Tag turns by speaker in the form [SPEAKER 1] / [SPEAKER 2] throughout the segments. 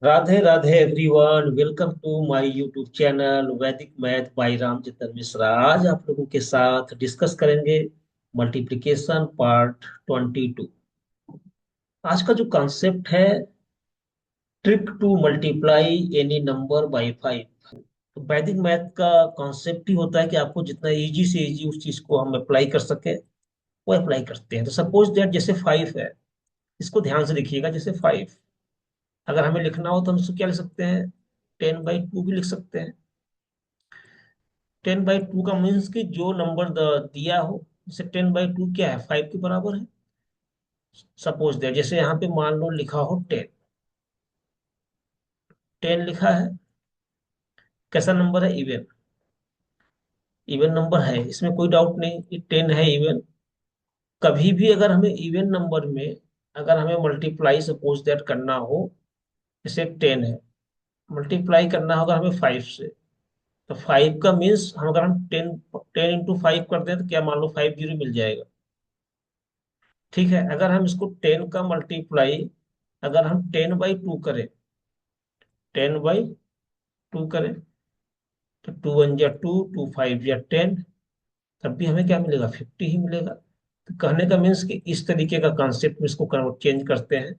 [SPEAKER 1] Radhe Radhe everyone, welcome to my YouTube channel Vedic math by Ramchandra Mishra. आज आप लोगों के साथ डिस्कस करेंगे मल्टीप्लिकेशन पार्ट 22। आज का जो कॉन्सेप्ट है, trick to multiply any number by 5। तो वैदिक मैथ का कॉन्सेप्ट ही होता है कि आपको जितना इजी से इजी उस चीज को हम अप्लाई कर सके वो अप्लाई करते हैं। तो सपोज दैट जैसे 5 है, इसको ध्यान से देखिएगा। जैसे 5 अगर हमें लिखना हो तो हम इसको क्या लिख सकते हैं, 10/2 भी लिख सकते हैं। 10/2 का मीन्स कि जो नंबर दिया हो, जैसे 10/2 क्या है, 5 के बराबर है। सपोज दैट जैसे यहाँ पे मान लो लिखा हो 10। 10 लिखा है, कैसा नंबर है, इवन। इवन नंबर है, इसमें कोई डाउट नहीं कि 10 है, इवन। कभी भी अगर हमें इवन नंबर में अगर हमें मल्टीप्लाई सपोज दैट करना हो, जैसे 10 है, मल्टीप्लाई करना होगा हमें 5 से। तो 5 का मीन्स हम अगर हम 10 इंटू 5 कर दें तो क्या, मान लो 50 मिल जाएगा। ठीक है, अगर हम इसको 10 का मल्टीप्लाई अगर हम 10/2 करें, 10/2 करें, तो 2 1 जा 2, 2 5 जा 10, तब भी हमें क्या मिलेगा, 50 ही मिलेगा। तो कहने का मीन्स कि इस तरीके का कॉन्सेप्ट में इसको चेंज करते हैं।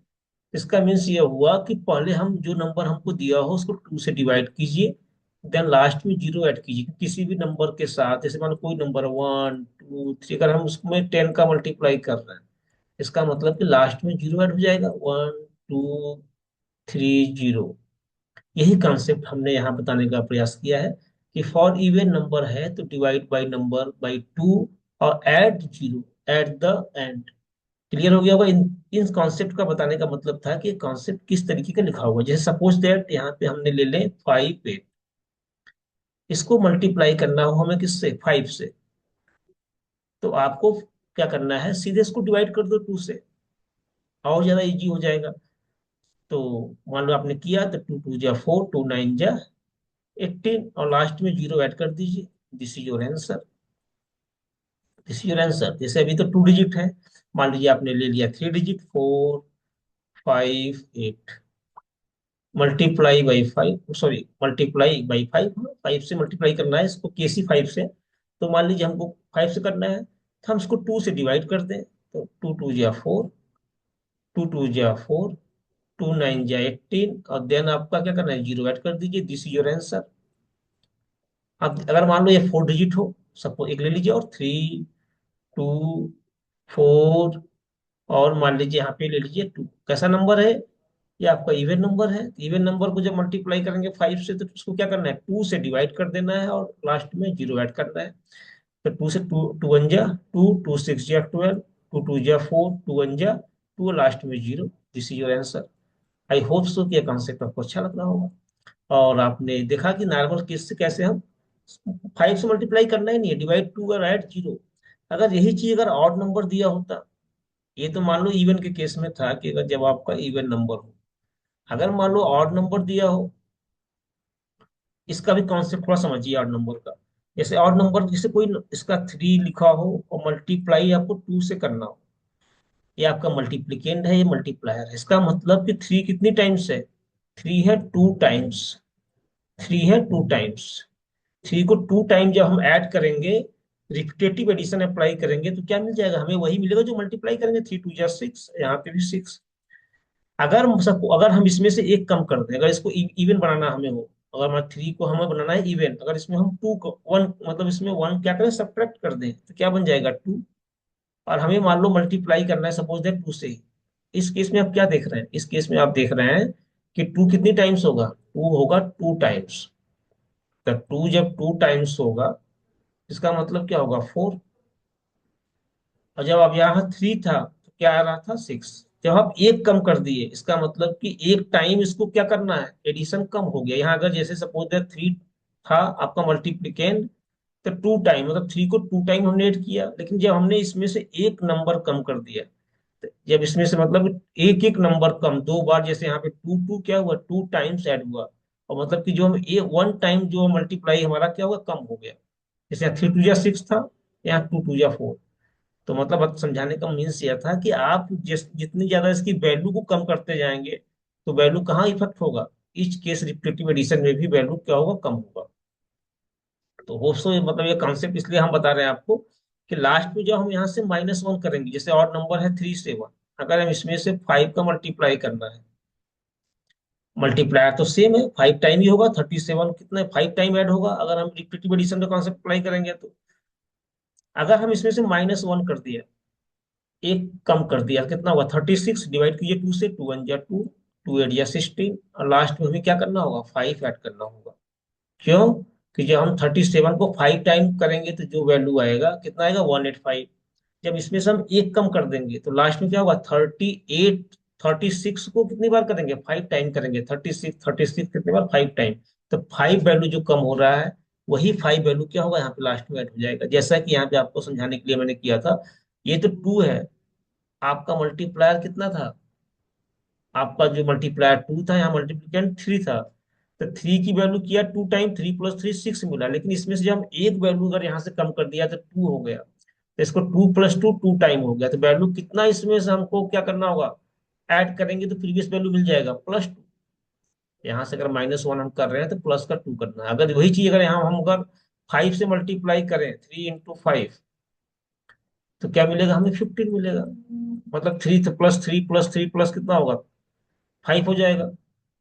[SPEAKER 1] इसका मीन्स ये हुआ कि पहले हम जो नंबर हमको दिया हो उसको 2 से डिवाइड कीजिए, देन लास्ट में जीरो ऐड कीजिए। किसी भी नंबर के साथ, जैसे मान लो कोई नंबर 1 2 3, अगर हम उसमें 10 का मल्टीप्लाई कर रहे हैं, इसका मतलब कि लास्ट में जीरो ऐड हो जाएगा, 1 2 3 0। यही कॉन्सेप्ट हमने यहाँ बताने का प्रयास किया है कि फॉर इवन नंबर है तो डिवाइड बाय नंबर बाय 2 और add zero at the end. Clear हो गया होगा। इन कॉन्सेप्ट का बताने का मतलब था कि कॉन्सेप्ट किस तरीके का लिखा हुआ है। जैसे सपोज दैट यहाँ पे हमने ले लें 5 पे, इसको मल्टीप्लाई करना हो हमें किससे, 5 से। तो आपको क्या करना है, सीधे इसको डिवाइड कर दो 2 से, और ज्यादा इजी हो जाएगा। तो मान लो आपने किया तो 2 2 जा 4, 2 9 जा 18, और लास्ट में जीरो ऐड कर दीजिए। This is your answer. This is your answer. जैसे अभी तो 2 डिजिट है, मान लीजिए आपने ले लिया 3 digit, 4 5 8, multiply by 5, sorry multiply by 5। 5 से मल्टीप्लाई करना है इसको, केसी 5 से। तो मान लीजिए हमको 5 से करना है, तो हम इसको 2 से डिवाइड कर दें। तो 2 2 जा 4, 2 2 जा 4, 2 9 जा 18, और देन आपका क्या करना है, जीरो ऐड कर दीजिए। This is your answer. अब अगर मान लो ये 4 डिजिट हो, सपोज एक ले लीजिए, और 3 2 4, और मान लीजिए यहाँ पे ले लीजिए 2। कैसा नंबर है, ये आपका इवन नंबर है। इवन नंबर को जब मल्टीप्लाई करेंगे 5 से तो उसको क्या करना है, 2 से डिवाइड कर देना है, और लास्ट में जीरो ऐड करना है। तो 2 से 2, 2 1 जा 2, 2 6 जा 12, 2 2 जा 4, 2 1 जा 2, लास्ट में zero. This is your answer. I hope so कि यह कॉन्सेप्ट आपको अच्छा लग रहा होगा। और आपने देखा कि नॉर्मल केस से कैसे हम 5 से मल्टीप्लाई करना ही नहीं है, डिवाइड 2 और ऐड जीरो। अगर यही चीज अगर ऑड नंबर दिया होता, ये तो मान लो इवन के केस में था कि अगर जब आपका इवन नंबर हो, अगर मान लो ऑड नंबर दिया हो, इसका भी कॉन्सेप्ट थोड़ा समझिए ऑड नंबर का। जैसे ऑड नंबर, जैसे कोई इसका 3 लिखा हो और मल्टीप्लाई आपको 2 से करना हो, ये आपका मल्टीप्लिकेंड है, ये मल्टीप्लायर है। इसका मतलब कि 3 कितनी टाइम्स है, 3 है 2 टाइम्स। 3 है 2 टाइम्स। 3 को 2 टाइम जब हम ऐड करेंगे, रिपीटेटिव एडिशन अप्लाई करेंगे, तो क्या मिल जाएगा, हमें वही मिलेगा जो मल्टीप्लाई करेंगे। 3 2 जा 6, यहाँ पे भी 6। अगर हम इसमें से एक कम कर दें, अगर इसको इवन बनाना हमें हो, अगर हमारे 3 को हमें बनाना है इवन, अगर इसमें हम 2 को 1, मतलब इसमें 1 क्या करें, सब्ट्रैक्ट कर दें, तो क्या बन जाएगा, 2। और हमें मान लो मल्टीप्लाई करना है सपोज दैट 2 से ही। इस केस में आप क्या देख रहे हैं, इस केस में आप देख रहे हैं कि 2 कितनी टाइम्स होगा, 2 होगा 2 टाइम्स। तो 2 जब 2 टाइम्स होगा, इसका मतलब क्या होगा, 4। और जब अब यहाँ 3 था तो क्या आ रहा था, 6। जब आप एक कम कर दिए, इसका मतलब कि एक टाइम इसको क्या करना है, एडिशन कम हो गया। यहाँ अगर जैसे सपोज दैट 3 था आपका मल्टीप्लिकेंड, तो 2 टाइम, मतलब 3 को 2 टाइम हमने ऐड किया, लेकिन जब हमने इसमें से एक नंबर कम कर दिया, तो जब इसमें से मतलब एक एक नंबर कम 2 बार, जैसे यहाँ पे 2 2 क्या हुआ, 2 टाइम्स ऐड हुआ, और मतलब कि जो हम 1 टाइम जो मल्टीप्लाई हमारा क्या हुआ, कम हो गया। जैसे 3 2 जा 6 था, यहाँ 2 2 जा 4। तो मतलब अब समझाने का मीन्स यह था कि आप जितनी ज्यादा इसकी वैल्यू को कम करते जाएंगे, तो वैल्यू कहाँ इफेक्ट होगा, इच केस रिपीटेटिव एडिशन में भी वैल्यू क्या होगा, कम होगा। तो होप्स तो मतलब ये कॉन्सेप्ट इसलिए हम बता रहे हैं आपको कि लास्ट में जब हम यहाँ से -1 करेंगे, जैसे और नंबर है 3 7, अगर हम इसमें से 5 का मल्टीप्लाई करना है, मल्टीप्लायर तो सेम है, 5 टाइम ही होगा, 37 कितना 5 टाइम ऐड होगा अगर हम रिपीटेटिव एडिशन का कॉन्सेप्ट अप्लाई करेंगे तो। अगर हम इसमें से -1 कर दिया, एक कम कर दिया, कितना हुआ 36, डिवाइड कीजिए 2 से, 2 1 जा 2, 2 8 जा 16, और लास्ट में हमें क्या करना होगा, 5 ऐड करना होगा। क्यों, कि जब हम 37 को 5 टाइम करेंगे तो जो वैल्यू आएगा कितना आएगा, 185। जब इसमें से हम एक कम कर देंगे तो लास्ट में क्या होगा, 38, 36 को कितनी बार करेंगे, 5 टाइम करेंगे, 36 कितनी बार, 5 टाइम। तो 5 वैल्यू जो कम हो रहा है, वही 5 वैल्यू क्या होगा यहाँ पे लास्ट में ऐड हो जाएगा, जैसा कि यहाँ पे आपको समझाने के लिए मैंने किया था। ये तो 2 है, आपका मल्टीप्लायर कितना था, आपका जो मल्टीप्लायर 2 था, यहाँ मल्टीप्लिकेंट 3 था। तो 3 की वैल्यू किया 2 टाइम, 3 + 3 6 मिला, लेकिन इसमें से जब हम एक वैल्यू अगर यहाँ से कम कर दिया तो 2 हो गया, तो इसको 2 + 2 2 टाइम हो गया, तो वैल्यू कितना इसमें से हमको क्या करना होगा, ऐड करेंगे तो प्रीवियस वैल्यू मिल जाएगा +2। यहाँ से अगर -1 हम कर रहे हैं तो प्लस का 2 करना है, अगर वही चीज अगर यहाँ हम अगर 5 से मल्टीप्लाई करें, 3 × 5, तो क्या मिलेगा हमें, 15 मिलेगा। मतलब 3 + 3 + 3 प्लस कितना होगा, 5 हो जाएगा,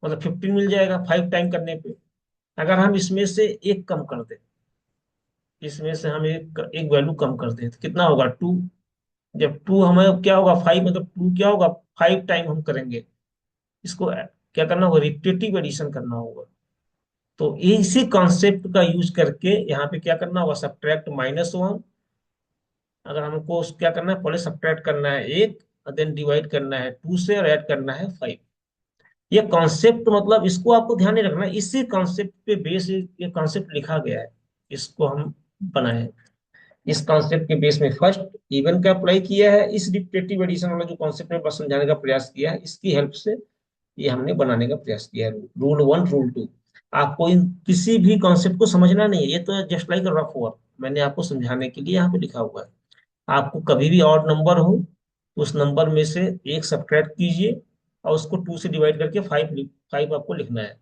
[SPEAKER 1] मतलब 15 मिल जाएगा 5 टाइम करने पे। अगर हम इसमें से एक कम कर दें, इसमें से हम एक एक वैल्यू कम कर दें तो कितना होगा, 2। जब 2 हमें क्या होगा, 5 मतलब 2 क्या होगा, 5 टाइम हम करेंगे इसको, क्या करना होगा, रिपीटेटिव एडिशन करना होगा। तो इसी कॉन्सेप्ट का यूज करके यहाँ पे क्या करना होगा, सब्ट्रैक्ट -1। अगर हमको क्या करना है, पहले सब्ट्रैक्ट करना है एक, और देन डिवाइड करना है 2 से, और ऐड करना है 5। ये कॉन्सेप्ट मतलब इसको आपको ध्यान में रखना है, इसी कॉन्सेप्ट पे बेस ये कॉन्सेप्ट लिखा गया है, इसको हम बनाए। इस कॉन्सेप्ट के बेस में फर्स्ट इवन का अप्लाई किया है, इस डिक्टेटिव एडिशन वाला जो कॉन्सेप्ट में बस समझाने का प्रयास किया है, इसकी हेल्प से ये हमने बनाने का प्रयास किया है। रूल 1 रूल 2, आपको इन किसी भी कॉन्सेप्ट को समझना नहीं है, ये तो जस्ट लाइक रफ वर्क मैंने आपको समझाने के लिए यहाँ पे लिखा हुआ है। आपको कभी भी ऑड नंबर हो तो उस नंबर में से एक सब्ट्रैक्ट कीजिए, और उसको 2 से डिवाइड करके 5 आपको लिखना है।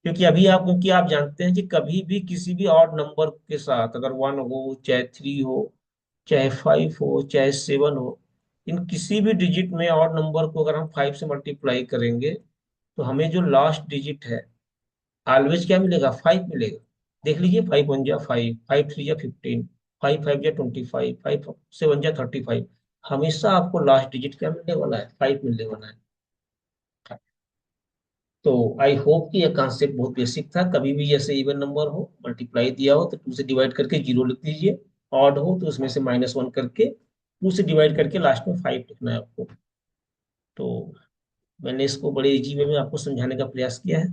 [SPEAKER 1] क्योंकि आप जानते हैं कि कभी भी किसी भी ऑड नंबर के साथ अगर 1 हो, चाहे 3 हो, चाहे 5 हो, चाहे 7 हो, इन किसी भी डिजिट में ऑड नंबर को अगर हम 5 से मल्टीप्लाई करेंगे तो हमें जो लास्ट डिजिट है ऑलवेज क्या मिलेगा, 5 मिलेगा। देख लीजिए, 5 1 जा 5, 5 3 जा 15, 5 5 जा 25, 5 7 जा 35, हमेशा आपको लास्ट डिजिट क्या मिलने वाला है, 5 मिलने वाला है। तो आई होप कि यह कॉन्सेप्ट बहुत बेसिक था। कभी भी जैसे इवन नंबर हो, मल्टीप्लाई दिया हो तो 2 से डिवाइड करके 0 लिख दीजिए, ऑड हो तो उसमें से -1 करके 2 से डिवाइड करके लास्ट में 5 लिखना है आपको। तो मैंने इसको बड़े इजी वे में आपको समझाने का प्रयास किया है।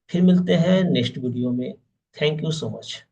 [SPEAKER 1] फिर मिलते हैं नेक्स्ट वीडियो में। Thank you so much.